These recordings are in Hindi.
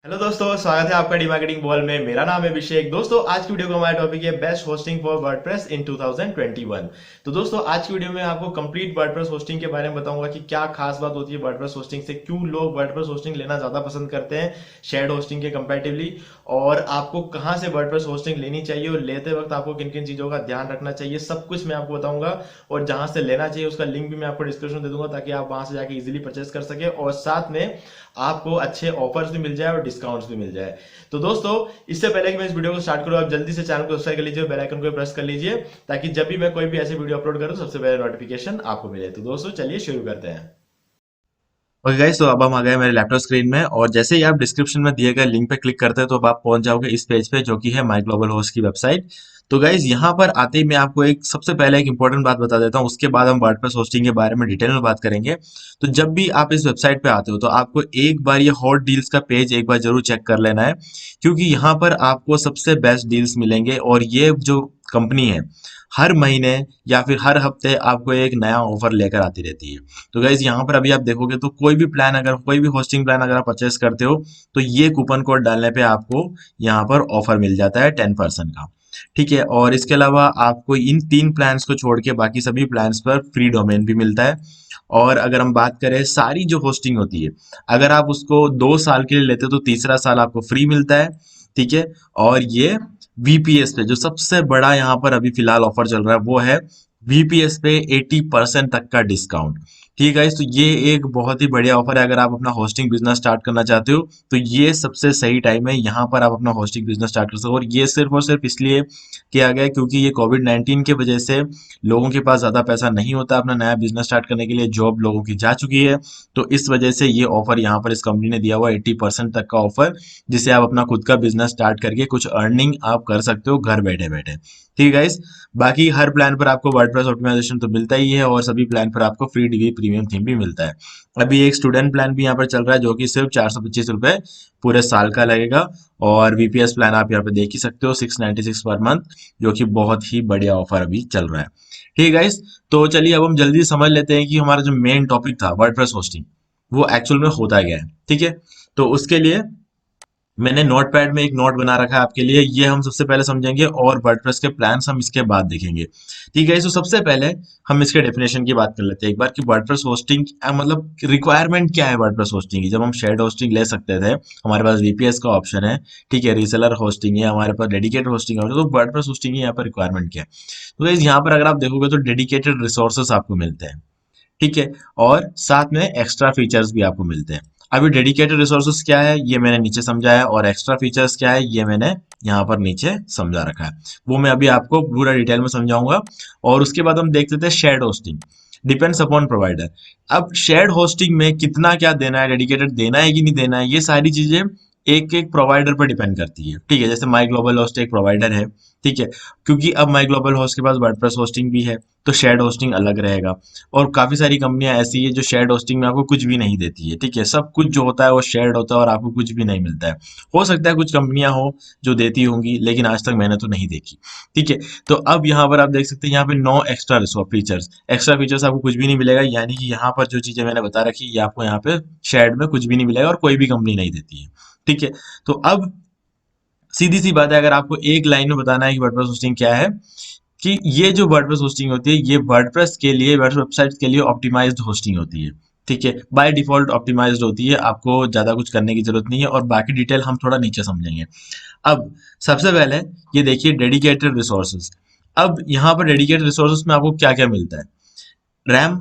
हेलो दोस्तों, स्वागत है आपका डी मार्केटिंग बॉल में। मेरा नाम है अभिषेक। दोस्तों, आज की वीडियो का हमारा टॉपिक है बेस्ट होस्टिंग फॉर वर्डप्रेस इन 2021। तो दोस्तों, आज की वीडियो में आपको कंप्लीट वर्डप्रेस होस्टिंग के बारे में बताऊंगा कि क्या खास बात होती है वर्डप्रेस होस्टिंग से, क्यों लोग वर्डप्रेस होस्टिंग लेना ज्यादा पसंद करते हैं शेयर्ड होस्टिंग के कंपैरेटिवली, और आपको कहां से वर्डप्रेस होस्टिंग लेनी चाहिए और लेते वक्त आपको किन किन चीजों का ध्यान रखना चाहिए, सब कुछ मैं आपको बताऊंगा। और जहां से लेना चाहिए उसका लिंक भी मैं आपको डिस्क्रिप्शन दे दूंगा ताकि आप वहां से जाके इजीली परचेस कर सके और साथ में आपको अच्छे ऑफर्स भी मिल जाए और डिस्काउंट्स भी मिल जाए। तो दोस्तों, इससे पहले कि मैं इस वीडियो को स्टार्ट करूं, आप जल्दी से चैनल को सब्सक्राइब कर लीजिए और बेल आइकन को प्रेस कर लीजिए ताकि जब भी मैं कोई भी ऐसे वीडियो अपलोड करूं सबसे पहले नोटिफिकेशन आपको मिले। तो दोस्तों, चलिए शुरू करते हैं। ओके गाइस, तो अब हम आ गए मेरे लैपटॉप स्क्रीन में और जैसे ही आप डिस्क्रिप्शन में दिए गए लिंक पे क्लिक करते हैं तो अब आप पहुंच जाओगे इस पेज पे जो कि है माई ग्लोबल होस्ट की वेबसाइट। तो गाइस, यहाँ पर आते ही मैं आपको एक सबसे पहले एक इंपॉर्टेंट बात बता देता हूँ, उसके बाद हम वर्डप्रेस होस्टिंग के बारे में डिटेल में बात करेंगे। तो जब भी आप इस वेबसाइट पे आते हो तो आपको एक बार ये हॉट डील्स का पेज एक बार जरूर चेक कर लेना है, क्योंकि यहाँ पर आपको सबसे बेस्ट डील्स मिलेंगे और ये जो कंपनी है हर महीने या फिर हर हफ्ते आपको एक नया ऑफर लेकर आती रहती है। तो गाइज, यहाँ पर अभी आप देखोगे तो कोई भी प्लान, अगर कोई भी होस्टिंग प्लान अगर आप परचेस करते हो तो ये कूपन कोड डालने पे आपको यहाँ पर ऑफर मिल जाता है 10% का। ठीक है, और इसके अलावा आपको इन 3 प्लान्स को छोड़ के बाकी सभी प्लान्स पर फ्री डोमेन भी मिलता है। और अगर हम बात करें सारी जो होस्टिंग होती है, अगर आप उसको 2 साल के लिए लेते हो तो तीसरा साल आपको फ्री मिलता है। ठीक है, और ये वीपीएस पे जो सबसे बड़ा यहाँ पर अभी फिलहाल ऑफर चल रहा है वो है वीपीएस पे 80% तक का डिस्काउंट। ठीक है, तो ये एक बहुत ही बढ़िया ऑफर है। अगर आप अपना होस्टिंग बिजनेस स्टार्ट करना चाहते हो तो ये सबसे सही टाइम है, यहाँ पर आप अपना होस्टिंग बिजनेस स्टार्ट कर सकते हो। और ये सिर्फ और सिर्फ इसलिए किया गया है क्योंकि ये कोविड-19 की वजह से लोगों के पास ज्यादा पैसा नहीं होता अपना नया बिजनेस स्टार्ट करने के लिए, जॉब लोगों की जा चुकी है। तो इस वजह से ये ऑफर यहाँ पर इस कंपनी ने दिया हुआ 80% तक का ऑफर, जिससे आप अपना खुद का बिजनेस स्टार्ट करके कुछ अर्निंग आप कर सकते हो घर बैठे बैठे। ठीक है गाइस, बाकी हर प्लान पर आपको वर्डप्रेस ऑप्टिमाइजेशन तो मिलता ही है और सभी प्लान पर आपको फ्री डीबी प्रीमियम थीम भी मिलता है। अभी एक स्टूडेंट प्लान भी यहाँ पर चल रहा है जो कि सिर्फ 425 रुपए पूरे साल का लगेगा। और वीपीएस प्लान आप यहाँ पे देख ही सकते हो 696 पर मंथ, जो कि बहुत ही बढ़िया ऑफर अभी चल रहा है। ठीक है गाइस, तो चलिए अब हम जल्दी समझ लेते हैं कि हमारा जो मेन टॉपिक था वर्डप्रेस होस्टिंग वो एक्चुअल में होता क्या है। ठीक है, तो उसके लिए मैंने नोटपैड में एक नोट बना रखा है आपके लिए, ये हम सबसे पहले समझेंगे और वर्डप्रेस के प्लान्स हम इसके बाद देखेंगे। ठीक है, तो सबसे पहले हम इसके डेफिनेशन की बात कर लेते हैं एक बार कि वर्डप्रेस होस्टिंग मतलब रिक्वायरमेंट क्या है वर्डप्रेस होस्टिंग की। जब हम शेयर्ड होस्टिंग ले सकते थे, हमारे पास वीपीएस का ऑप्शन है, ठीक है, रीसेलर होस्टिंग है, हमारे पास डेडिकेटेड होस्टिंग है, तो वर्डप्रेस होस्टिंग की यहाँ पर रिक्वायरमेंट क्या है। तो guys, यहाँ पर अगर आप देखोगे तो डेडिकेटेड रिसोर्सेस आपको मिलते हैं। ठीक है, और साथ में एक्स्ट्रा फीचर्स भी आपको मिलते हैं। अभी डेडिकेटेड रिसोर्सेज क्या है ये मैंने नीचे समझाया, और एक्स्ट्रा फीचर्स क्या है ये मैंने यहाँ पर नीचे समझा रखा है। वो मैं अभी आपको पूरा डिटेल में समझाऊंगा। और उसके बाद हम देख लेते हैं shared hosting, depends upon provider. अब शेयर्ड होस्टिंग में कितना क्या देना है, डेडिकेटेड देना है कि नहीं देना है, ये सारी चीजें एक एक प्रोवाइडर पर डिपेंड करती है। ठीक है, जैसे माई ग्लोबल होस्ट एक प्रोवाइडर है, ठीक है, क्योंकि अब माई ग्लोबल होस्ट के पास वर्डप्रेस होस्टिंग भी है तो शेयर्ड होस्टिंग अलग रहेगा। और काफी सारी कंपनियां ऐसी है जो शेयर्ड होस्टिंग में आपको कुछ भी नहीं देती है। ठीक है, सब कुछ जो होता है वो शेयर्ड होता है और आपको कुछ भी नहीं मिलता है। हो सकता है कुछ कंपनियां हो जो देती होंगी, लेकिन आज तक मैंने तो नहीं देखी। ठीक है, तो अब यहाँ पर आप देख सकते हैं यहाँ पे no extra features, extra features आपको कुछ भी नहीं मिलेगा, यानी कि यहाँ पर जो चीजें मैंने बता रखी ये आपको यहाँ पे शेयर्ड में कुछ भी नहीं मिलेगा और कोई भी कंपनी नहीं देती है। ठीक है, तो अब सीधी सी बात है, अगर आपको एक लाइन में बताना है कि वर्डप्रेस होस्टिंग क्या है, कि ये जो वर्डप्रेस होस्टिंग होती है ये वर्डप्रेस के लिए, वर्डप्रेस वेबसाइट के लिए ऑप्टिमाइज्ड होस्टिंग होती है। ठीक है, बाय डिफॉल्ट ऑप्टिमाइज्ड होती है, आपको ज्यादा कुछ करने की जरूरत नहीं है, और बाकी डिटेल हम थोड़ा नीचे समझेंगे। अब सबसे पहले ये देखिए डेडिकेटेड रिसोर्सेज। अब यहाँ पर डेडिकेटेड रिसोर्सेज में आपको क्या क्या मिलता है, RAM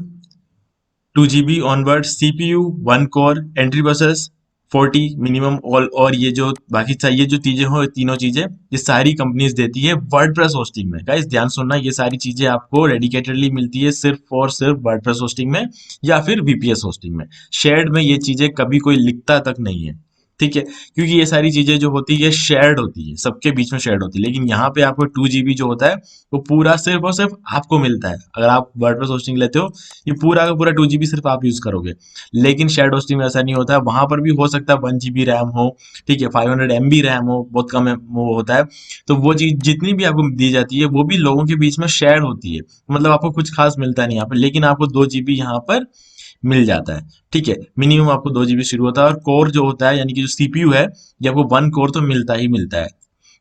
2 GB onward, CPU 1 core, entry buses 40 minimum, all, और ये जो बाकी चाहिए जो चीजें हो, तीनों चीजें ये सारी कंपनीज देती है वर्डप्रेस होस्टिंग में। गाइस ध्यान सुनना, ये सारी चीजें आपको डेडिकेटेडली मिलती है सिर्फ और सिर्फ वर्डप्रेस होस्टिंग में या फिर वीपीएस होस्टिंग में। शेयर्ड में ये चीजें कभी कोई लिखता तक नहीं है। ठीक है, क्योंकि ये सारी चीजें जो होती है शेयर्ड होती है, सबके बीच में शेयर्ड होती है, लेकिन यहाँ पे आपको 2 GB जो होता है वो पूरा सिर्फ और सिर्फ आपको मिलता है। अगर आप वर्डप्रेस होस्टिंग लेते हो ये पूरा का पूरा 2 GB सिर्फ आप यूज करोगे। लेकिन शेयर्ड होस्टिंग में ऐसा नहीं होता है, वहां पर भी हो सकता है 1 GB रैम हो, ठीक है, 500 MB रैम हो, बहुत कम वो होता है। तो वो चीज जितनी भी आपको दी जाती है वो भी लोगों के बीच में शेयर होती है, मतलब आपको कुछ खास मिलता नहीं यहाँ पर, लेकिन आपको 2 GB यहाँ पर मिल जाता है। ठीक है, मिनिमम आपको 2 GB शुरू होता है, और कोर जो होता है यानी कि जो सीपीयू है, ये आपको 1 कोर तो मिलता ही मिलता है।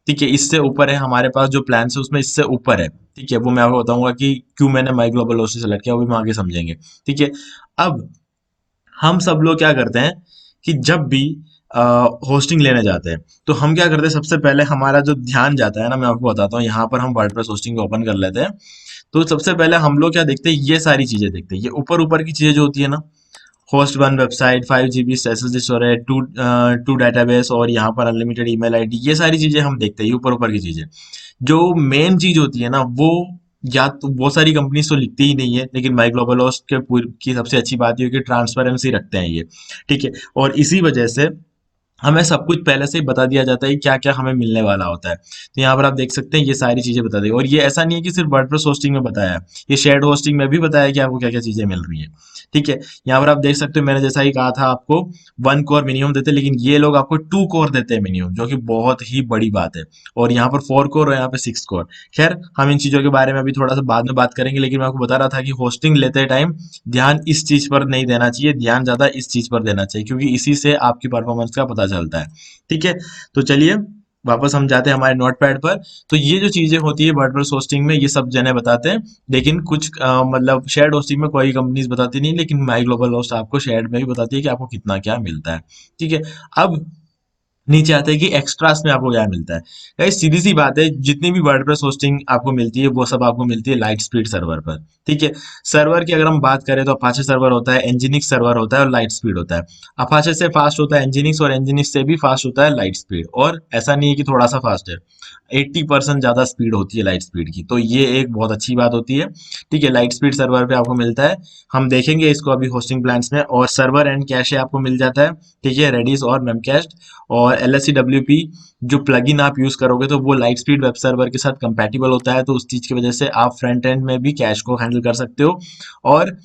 ठीक है, इससे ऊपर है हमारे पास जो प्लान है उसमें इससे ऊपर है। ठीक है, वो मैं आपको बताऊंगा कि क्यों मैंने माई ग्लोबल होस्ट सेलेक्ट किया, वो भी हम आगे समझेंगे। ठीक है, अब हम सब लोग क्या करते हैं कि जब भी होस्टिंग लेने जाते हैं तो हम क्या करते हैं, सबसे पहले हमारा जो ध्यान जाता है ना, मैं आपको बताता हूँ, यहाँ पर हम वर्डप्रेस होस्टिंग ओपन कर लेते हैं। तो सबसे पहले हम लोग क्या देखते हैं, ये सारी चीजें देखते हैं। ये ऊपर ऊपर की चीजें जो होती है ना, host one website, 5 GB SSD storage, two database, और यहाँ पर अनलिमिटेड ईमेल आईडी, ये सारी चीजें हम देखते हैं, ये ऊपर ऊपर की चीजें। जो मेन चीज होती है ना, वो या तो वो सारी कंपनीज तो लिखती ही नहीं है, लेकिन माई ग्लोबल होस्ट की सबसे अच्छी बात ये है कि ट्रांसपेरेंसी रखते हैं ये। ठीक है, और इसी वजह से हमें सब कुछ पहले से ही बता दिया जाता है क्या क्या हमें मिलने वाला होता है। तो यहाँ पर आप देख सकते हैं ये सारी चीजें बता दी, और ये ऐसा नहीं है कि सिर्फ वर्डप्रेस होस्टिंग में बताया है, ये शेयर्ड होस्टिंग में भी बताया कि आपको क्या क्या चीजें मिल रही है। ठीक है, यहाँ पर आप देख सकते हो, मैंने जैसा ही कहा था आपको 1 कोर मिनिमम देते हैं, लेकिन ये लोग आपको 2 कोर देते हैं मिनिमम, जो कि बहुत ही बड़ी बात है। और यहाँ पर 4 कोर और यहाँ पे 6 कोर। खैर, हम इन चीजों के बारे में अभी थोड़ा सा बाद में बात करेंगे, लेकिन मैं आपको बता रहा था कि होस्टिंग लेते टाइम ध्यान इस चीज पर नहीं देना चाहिए, ध्यान ज्यादा इस चीज पर देना चाहिए, क्योंकि इसी से आपकी परफॉर्मेंस का पता चलता है। ठीक है, तो चलिए वापस हम जाते हैं हमारे नोटपैड पर। तो ये जो चीजें होती है वर्डप्रेस होस्टिंग में, ये सब जने बताते हैं, लेकिन कुछ मतलब शेयर्ड होस्टिंग में कोई कंपनीज बताती नहीं, लेकिन माई ग्लोबल होस्ट आपको शेयर्ड में भी बताती है कि आपको कितना क्या मिलता है। ठीक है, अब नीचे आते हैं कि एक्स्ट्रास में आपको क्या मिलता है। गाइस सीधी सी बात है, जितनी भी वर्डप्रेस होस्टिंग आपको मिलती है वो सब आपको मिलती है लाइट स्पीड सर्वर पर। ठीक है, सर्वर की अगर हम बात करें तो अपाचे सर्वर होता है, एनजिनिक्स सर्वर होता है, और लाइट स्पीड होता है। अपाचे से फास्ट होता है एनजिनिक्स, और एनजिनिक्स से भी फास्ट होता है लाइट स्पीड, और ऐसा नहीं है कि थोड़ा सा फास्ट है, 80% ज्यादा स्पीड होती है लाइट स्पीड की, तो ये एक बहुत अच्छी बात होती है। ठीक है, लाइट स्पीड सर्वर पे आपको मिलता है, हम देखेंगे इसको अभी होस्टिंग प्लान्स में। और सर्वर एंड कैशे आपको मिल जाता है। ठीक है, रेडिस और मेमकैस्ट और LSCWP जो प्लगइन आप यूज करोगे तो वो लाइट स्पीड वेब सर्वर के साथ कंपैटिबल होता है, तो उस चीज की वजह से आप फ्रंट एंड में भी कैश को हैंडल कर सकते हो। और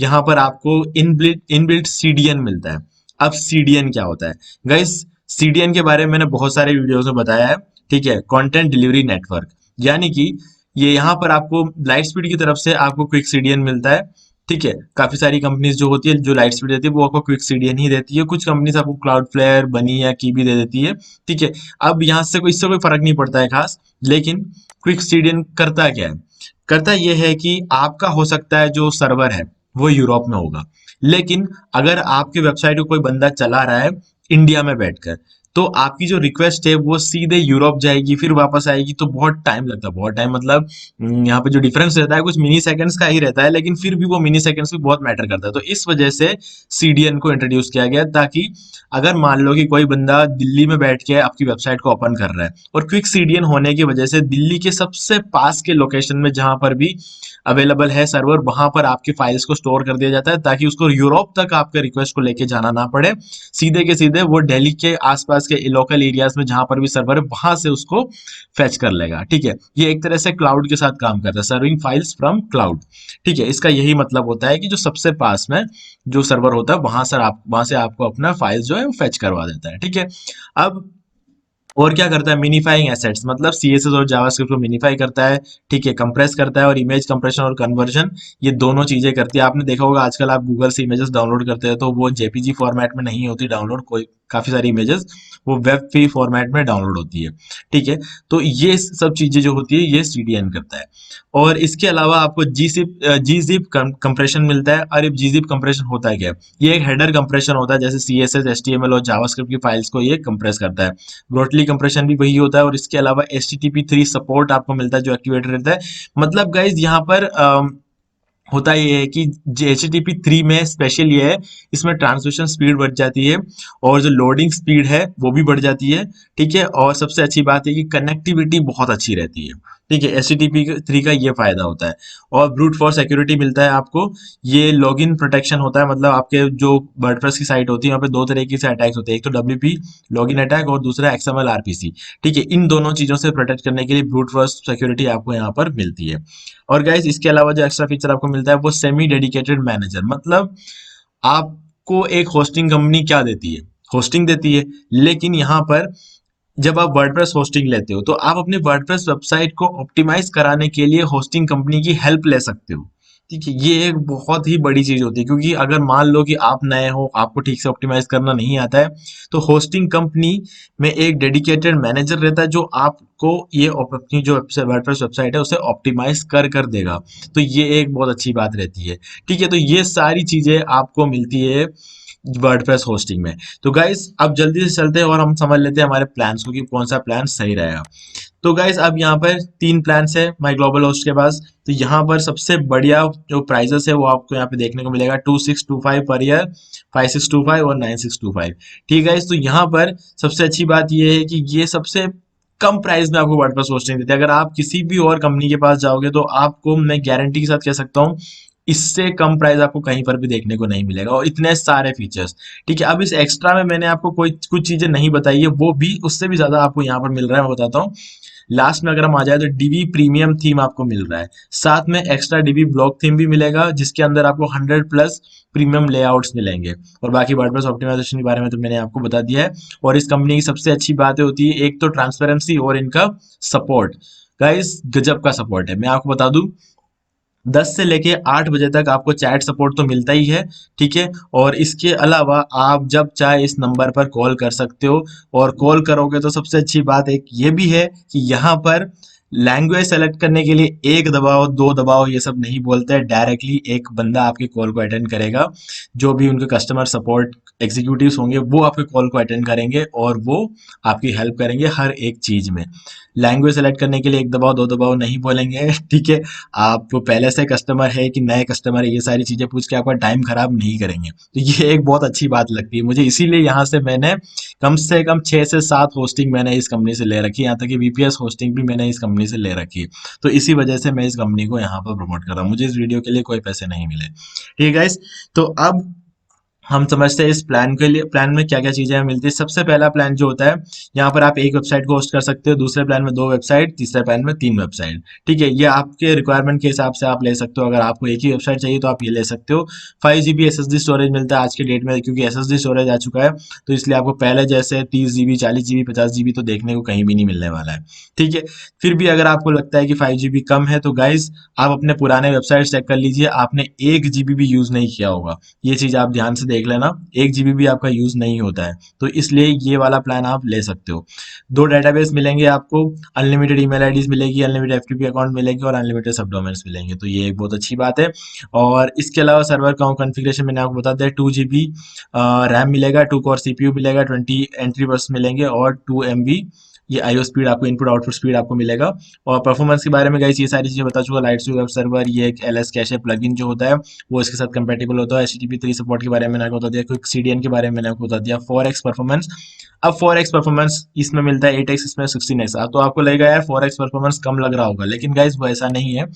यहाँ पर आपको इनबिल्ट इनबिल्ट CDN मिलता है। अब CDN क्या होता है गाइस, CDN के बारे में मैंने बहुत सारे वीडियोस में बताया है। ठीक है, कंटेंट डिलीवरी नेटवर्क, यानी कि ये यहाँ पर आपको लाइट स्पीड की तरफ से आपको क्विक CDN मिलता है। ठीक है, काफी सारी कंपनीज जो होती है जो लाइट स्पीड देती है वो आपको क्विक CDN ही देती है, कुछ कंपनीज आपको क्लाउड फ्लेयर, बनी या की भी दे देती है। ठीक है, अब यहाँ से कोई इससे कोई फर्क नहीं पड़ता है खास, लेकिन क्विक CDN करता क्या है, करता ये है कि आपका हो सकता है जो सर्वर है वो यूरोप में होगा, लेकिन अगर आपकी वेबसाइट को कोई बंदा चला रहा है इंडिया में बैठकर, तो आपकी जो रिक्वेस्ट है वो सीधे यूरोप जाएगी, फिर वापस आएगी, तो बहुत टाइम लगता है। बहुत टाइम मतलब यहाँ पे जो डिफरेंस रहता है कुछ मिनी सेकंड्स का ही रहता है, लेकिन फिर भी वो मिनी सेकंड्स भी बहुत मैटर करता है। तो इस वजह से CDN को इंट्रोड्यूस किया गया, ताकि अगर मान लो कि कोई बंदा दिल्ली में बैठ के आपकी वेबसाइट को ओपन कर रहा है, और क्विक CDN होने की वजह से दिल्ली के सबसे पास के लोकेशन में जहां पर भी अवेलेबल है सर्वर, वहां पर आपकी फाइल्स को स्टोर कर दिया जाता है, ताकि उसको यूरोप तक आपके रिक्वेस्ट को लेके जाना ना पड़े। सीधे के सीधे वो दिल्ली के आसपास के लोकल एरियाज में जहां पर भी सर्वर है वहां से उसको फेच कर लेगा। ठीक है, ये एक तरह से क्लाउड के साथ काम करता है, सर्विंग फाइल्स फ्रॉम क्लाउड। ठीक है, इसका यही मतलब होता है कि जो सबसे पास में जो सर्वर होता है वहां से आपको अपना फाइल्स जो है वो फेच करवा देता है। ठीक है, अब और क्या करता है, मिनीफाइंग एसेट्स, मतलब CSS और जावास्क्रिप्ट को मिनीफाई करता है। ठीक है, कंप्रेस करता है, और इमेज कंप्रेशन और कन्वर्जन, ये दोनों चीजें करती है। आपने देखा होगा आजकल आप गूगल से इमेजेस डाउनलोड करते हैं तो वो JPG फॉर्मेट में नहीं होती डाउनलोड, कोई काफी सारी इमेजेस वो वेब फ्री फॉर्मेट में डाउनलोड होती है। ठीक है, तो ये सब चीजें जो होती है ये CDN करता है। और इसके अलावा आपको gzip कंप्रेशन मिलता है। और gzip कंप्रेशन होता है क्या, ये एक हेडर कंप्रेशन होता है, जैसे CSS, HTML और जावास्क्रिप्ट की फाइल्स को ये कंप्रेस करता है। ब्रॉडली कंप्रेशन भी वही होता है, और इसके अलावा HTTP3 सपोर्ट आपको मिलता है जो एक्टिवेटेड रहता है। मतलब गाइज यहाँ पर होता ये है कि HTTP3 में स्पेशल ये है, इसमें ट्रांसमिशन स्पीड बढ़ जाती है, और जो लोडिंग स्पीड है वो भी बढ़ जाती है। ठीक है, और सबसे अच्छी बात है कि कनेक्टिविटी बहुत अच्छी रहती है। ठीक है, HTTP3 का ये फायदा होता है। और ब्रूट फॉर्स सिक्योरिटी मिलता है आपको, ये लॉगिन प्रोटेक्शन होता है, मतलब आपके जो वर्डप्रेस की साइट होती है वहाँ पे दो तरीके से अटैक्स होते हैं, एक तो WP लॉगिन अटैक, और दूसरा XML RPC। ठीक है, इन दोनों चीजों से प्रोटेक्ट करने के लिए ब्रूट फॉर्स सिक्योरिटी आपको यहाँ पर मिलती है। और गाइज इसके अलावा जो एक्स्ट्रा फीचर आपको मिलता है वो सेमी डेडिकेटेड मैनेजर, मतलब आपको एक होस्टिंग कंपनी क्या देती है, होस्टिंग देती है, लेकिन यहाँ पर जब आप वर्डप्रेस होस्टिंग लेते हो तो आप अपने वर्डप्रेस वेबसाइट को ऑप्टिमाइज कराने के लिए होस्टिंग कंपनी की हेल्प ले सकते हो। ठीक है, ये एक बहुत ही बड़ी चीज होती है, क्योंकि अगर मान लो कि आप नए हो, आपको ठीक से ऑप्टिमाइज करना नहीं आता है, तो होस्टिंग कंपनी में एक डेडिकेटेड मैनेजर रहता है जो आपको ये अपनी जो वर्डप्रेस वेबसाइट है उसे ऑप्टिमाइज कर कर देगा। तो ये एक बहुत अच्छी बात रहती है। ठीक है, तो ये सारी चीजें आपको मिलती है वर्डप्रेस होस्टिंग में। तो गाइस अब जल्दी से चलते हैं और हम समझ लेते हैं हमारे प्लान्स को कि कौन सा प्लान सही रहेगा। तो गाइस अब यहाँ पर 3 प्लान्स है माई ग्लोबल होस्ट के पास। तो यहाँ पर सबसे बढ़िया जो प्राइजेस है वो आपको यहाँ पे देखने को मिलेगा 2625 पर ईयर, 5625 और 9625। ठीक है, तो यहाँ पर सबसे अच्छी बात ये है कि ये सबसे कम प्राइस में आपको वर्डप्रेस होस्टिंग देते हैं। अगर आप किसी भी और कंपनी के पास जाओगे तो आपको मैं गारंटी के साथ कह सकता हूँ इससे कम प्राइस आपको कहीं पर भी देखने को नहीं मिलेगा, और इतने सारे फीचर्स। ठीक है, अब इस एक्स्ट्रा में मैंने आपको कोई कुछ चीजें नहीं बताई है, वो भी उससे भी ज्यादा आपको यहाँ पर मिल रहा है, मैं बताता हूँ। लास्ट में अगर हम आ जाए तो डीबी प्रीमियम थीम आपको मिल रहा है, साथ में एक्स्ट्रा डीबी ब्लॉक थीम भी मिलेगा जिसके अंदर आपको 100+ प्रीमियम लेआउट्स मिलेंगे। और बाकी वर्डप्रेस ऑप्टिमाइजेशन के बारे में तो मैंने आपको बता दिया है। और इस कंपनी की सबसे अच्छी बातें होती है, एक तो ट्रांसपेरेंसी और इनका सपोर्ट। गाइस गजब का सपोर्ट है, मैं आपको बता दूं 10 से लेके 8 बजे तक आपको चैट सपोर्ट तो मिलता ही है। ठीक है, और इसके अलावा आप जब चाहे इस नंबर पर कॉल कर सकते हो। और कॉल करोगे तो सबसे अच्छी बात एक ये भी है कि यहाँ पर लैंग्वेज सेलेक्ट करने के लिए एक दबाओ, दो दबाओ, ये सब नहीं बोलते हैं। डायरेक्टली एक बंदा आपके कॉल को अटेंड करेगा, जो भी उनके कस्टमर सपोर्ट एग्जीक्यूटिव्स होंगे वो आपके कॉल को अटेंड करेंगे और वो आपकी हेल्प करेंगे हर एक चीज में। लैंग्वेज सेलेक्ट करने के लिए एक दबाओ, दो दबाओ नहीं बोलेंगे। ठीक है, आप पहले से कस्टमर है कि नए कस्टमर है, ये सारी चीजें पूछ के आपका टाइम खराब नहीं करेंगे। तो ये एक बहुत अच्छी बात लगती है मुझे, इसीलिए यहाँ से कम 6 से 7 होस्टिंग मैंने इस कंपनी से ले रखी है, यहाँ तक कि वीपीएस होस्टिंग भी मैंने इस कंपनी से ले रखी है। तो इसी वजह से मैं इस कंपनी को यहाँ पर प्रमोट कर रहा हूँ, मुझे इस वीडियो के लिए कोई पैसे नहीं मिले। ठीक है गाइस, तो अब हम समझते हैं इस प्लान के लिए, प्लान में क्या क्या चीजें मिलती है। सबसे पहला प्लान जो होता है, यहाँ पर आप एक वेबसाइट को होस्ट कर सकते हो, दूसरे प्लान में 2 वेबसाइट, तीसरे प्लान में 3 वेबसाइट। ठीक है, ये आपके रिक्वायरमेंट के हिसाब से आप ले सकते हो। अगर आपको एक ही वेबसाइट चाहिए तो आप ये ले सकते हो। 5 GB SSD स्टोरेज मिलता है आज के डेट में, क्योंकि SSD स्टोरेज आ चुका है, तो इसलिए आपको पहले जैसे 30 GB, 40 GB, 50 GB तो देखने को कहीं भी नहीं मिलने वाला है। ठीक है, फिर भी अगर आपको लगता है कि 5 GB कम है तो गाइज आप अपने पुराने वेबसाइट चेक कर लीजिए, आपने 1 GB भी यूज नहीं किया होगा। ये चीज आप ध्यान से देख लेना, 1 GB भी आपका यूज नहीं होता है, तो इसलिए ये वाला प्लान आप ले सकते हो। 2 डेटाबेस मिलेंगे आपको, अनलिमिटेड ईमेल आईडीज मिलेगी, अनलिमिटेड एफटीपी अकाउंट मिलेगी और अनलिमिटेड सबडोमेन्स मिलेंगे, तो ये एक बहुत अच्छी बात है। और इसके अलावा सर्वर का कॉन्फ़िगरेशन मैंने आपको बता दिया, 2 GB रैम मिलेगा, 2 कोर सीपीयू मिलेगा, 20 एंट्री बस मिलेंगे और 2 MB ये आईओ स्पीड, आपको इनपुट आउटपुट स्पीड आपको मिलेगा। और परफॉर्मेंस के बारे में गाइस ये सारी चीजें बता चुका, लाइट स्विच वेब सर्वर, ये एक एलएस कैशे प्लगइन जो होता है वो इसके साथ कंपेटेबल होता है। HTTP 3 सपोर्ट के बारे में मैंने आपको बता दिया, क्विक CDN के बारे में मैंने आपको बता दिया। 4x परफॉर्मेंस, अब 4x परफॉर्मेंस इसमें मिलता है, 8x इसमें 16x। अब तो आपको लगेगा यार 4x परफॉर्मेंस कम लग रहा होगा, लेकिन गाइस वो ऐसा नहीं है,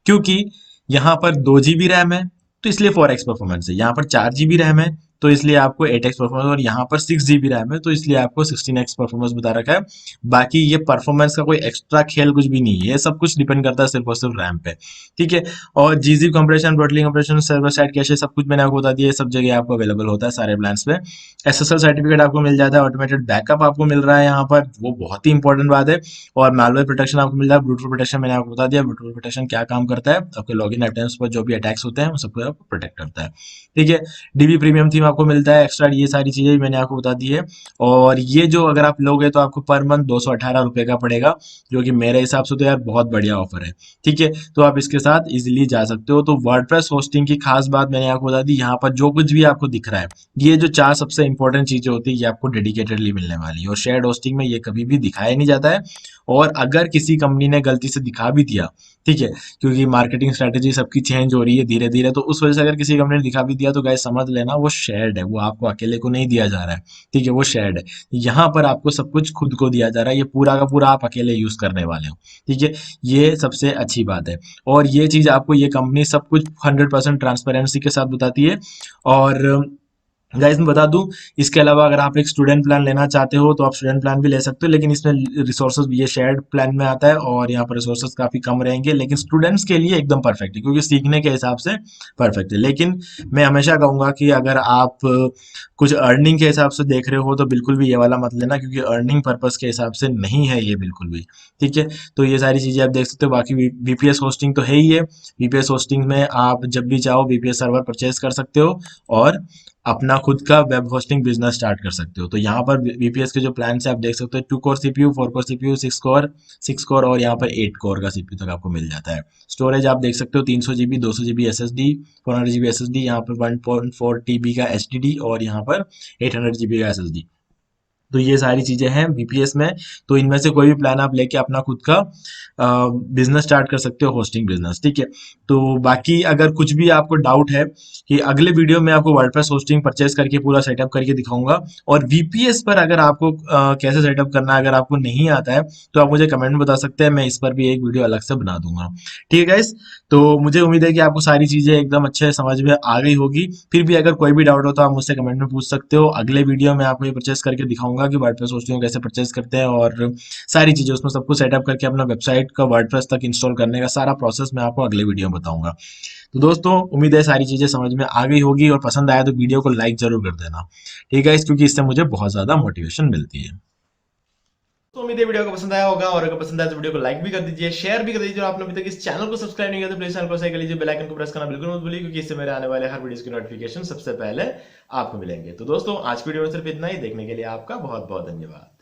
क्योंकि यहाँ पर 2 GB रैम है तो इसलिए 4x परफॉर्मेंस है, यहाँ पर 4 GB रैम है तो इसलिए आपको 8x परफॉर्मेंस, और यहाँ पर 6 GB रैम है तो इसलिए आपको 16x परफॉर्मेंस बता रखा है। बाकी ये परफॉर्मेंस का कोई एक्स्ट्रा खेल कुछ भी नहीं है, ये सब कुछ डिपेंड करता है सिर्फ और सिर्फ रैम पे। ठीक है, और जीजी compression, Brotli compression, server side cache, सब कुछ मैंने आपको बता दिया, सब जगह आपको अवेलेबल होता है सारे प्लान्स पे। SSL सर्टिफिकेट आपको मिल जाता है, ऑटोमेटेड बैकअप आपको मिल रहा है यहाँ पर, वो बहुत ही इंपॉर्टेंट बात है। और मैलवेयर प्रोटेक्शन आपको मिल रहा है, ब्रूट प्रोटेक्शन मैंने आपको बता दिया, ब्रूट प्रोटेक्शन क्या काम करता है, आपके लॉगिन अटेम्प्ट्स पर जो भी अटैक्स होते हैं उन सबको आपको प्रोटेक्ट करता है। ठीक है, डीबी प्रीमियम थीम आपको मिलता है एक्स्ट्रा, ये सारी चीजें मैंने आपको बता दी है। और ये जो अगर आप लोगे तो आपको पर मंथ 218 रुपए का पड़ेगा, जो कि मेरे हिसाब से तो यार बहुत बढ़िया ऑफर है। ठीक है, तो आप इसके साथ इजीली जा सकते हो। तो वर्डप्रेस होस्टिंग की खास बात मैंने आपको बता दी, यहाँ पर जो कुछ भी आपको दिख रहा है, ये जो 4 सबसे इंपॉर्टेंट चीजें होती है ये आपको डेडिकेटेडली मिलने वाली है, और शेयर्ड होस्टिंग में ये कभी भी दिखाया नहीं जाता है। और अगर किसी कंपनी ने गलती से दिखा भी दिया, ठीक है, क्योंकि मार्केटिंग स्ट्रेटेजी सबकी चेंज हो रही है धीरे धीरे, तो उस वजह से अगर किसी कंपनी ने दिखा भी दिया तो गाइस समझ लेना वो शेयर्ड है, वो आपको अकेले को नहीं दिया जा रहा है। ठीक है, वो शेयर्ड है, यहाँ पर आपको सब कुछ खुद को दिया जा रहा है, ये पूरा का पूरा आप अकेले यूज करने वाले हो। ठीक है, ये सबसे अच्छी बात है। और ये चीज आपको ये कंपनी सब कुछ 100% ट्रांसपेरेंसी के साथ बताती है। और गाइस मैं बता दूं, इसके अलावा अगर आप एक स्टूडेंट प्लान लेना चाहते हो तो आप स्टूडेंट प्लान भी ले सकते हो, लेकिन इसमें रिसोर्सेज भी ये शेयर्ड प्लान में आता है और यहाँ पर रिसोर्सेज काफी कम रहेंगे, लेकिन स्टूडेंट्स के लिए एकदम परफेक्ट है क्योंकि सीखने के हिसाब से परफेक्ट है। लेकिन मैं हमेशा कहूंगा कि अगर आप कुछ अर्निंग के हिसाब से देख रहे हो तो बिल्कुल भी ये वाला मत लेना, क्योंकि अर्निंग पर्पस के हिसाब से नहीं है ये बिल्कुल भी। ठीक है, तो ये सारी चीजें आप देख सकते हो। बाकी वीपीएस होस्टिंग तो है ही है। वीपीएस होस्टिंग में आप जब भी चाहो वीपीएस सर्वर परचेज कर सकते हो और अपना खुद का वेब होस्टिंग बिजनेस स्टार्ट कर सकते हो। तो यहाँ पर वीपीएस के जो प्लान है आप देख सकते हो, 2 core CPU, 4 core CPU, 6 core और यहाँ पर 8 कोर का सीपीयू तक आपको मिल जाता है। स्टोरेज आप देख सकते हो 300 GB, 200 GB SSD, 400 GB SSD, यहाँ पर 1.4 TB का HDD और यहाँ पर 800 GB का SSD। तो ये सारी चीजें हैं वीपीएस में। तो इनमें से कोई भी प्लान आप लेके अपना खुद का बिजनेस स्टार्ट कर सकते हो, होस्टिंग बिजनेस। ठीक है, तो बाकी अगर कुछ भी आपको डाउट है कि अगले वीडियो में आपको वर्डप्रेस होस्टिंग परचेस करके पूरा सेटअप करके दिखाऊंगा, और वीपीएस पर अगर आपको कैसे सेटअप करना है अगर आपको नहीं आता है तो आप मुझे कमेंट में बता सकते हैं, मैं इस पर भी एक वीडियो अलग से बना दूंगा। ठीक है गाइस, तो मुझे उम्मीद है कि आपको सारी चीजें एकदम अच्छे समझ में आ गई होगी। फिर भी अगर कोई भी डाउट हो तो आप मुझसे कमेंट में पूछ सकते हो। अगले वीडियो में आपको ये परचेस करके दिखाऊंगा कि वर्डप्रेस होस्टिंग कैसे परचेस करते हैं, और सारी चीजें उसमें सब कुछ सेटअप करके अपना वेबसाइट का वर्डप्रेस तक इंस्टॉल करने का सारा प्रोसेस मैं आपको अगले वीडियो में बताऊंगा। तो दोस्तों उम्मीद है सारी चीजें समझ में आ गई होगी, और पसंद आया तो वीडियो को लाइक जरूर कर देना। ठीक है, क्योंकि इससे मुझे बहुत ज्यादा मोटिवेशन मिलती है। तो उम्मीद है वीडियो को पसंद आया होगा, और अगर पसंद आया तो वीडियो को लाइक भी कर दीजिए, शेयर भी कर दीजिए। और आपने अभी तक इस चैनल को सब्सक्राइब नहीं किया तो प्लीज चैनल को सब्सक्राइब कर लीजिए, बेल आइकन को प्रेस करना बिल्कुल मत भूलिए, क्योंकि इससे मेरे आने वाले हर वीडियो की नोटिफिकेशन सबसे पहले आपको मिलेंगे। तो दोस्तों आज की वीडियो में सिर्फ इतना ही। देखने के लिए आपका बहुत बहुत धन्यवाद।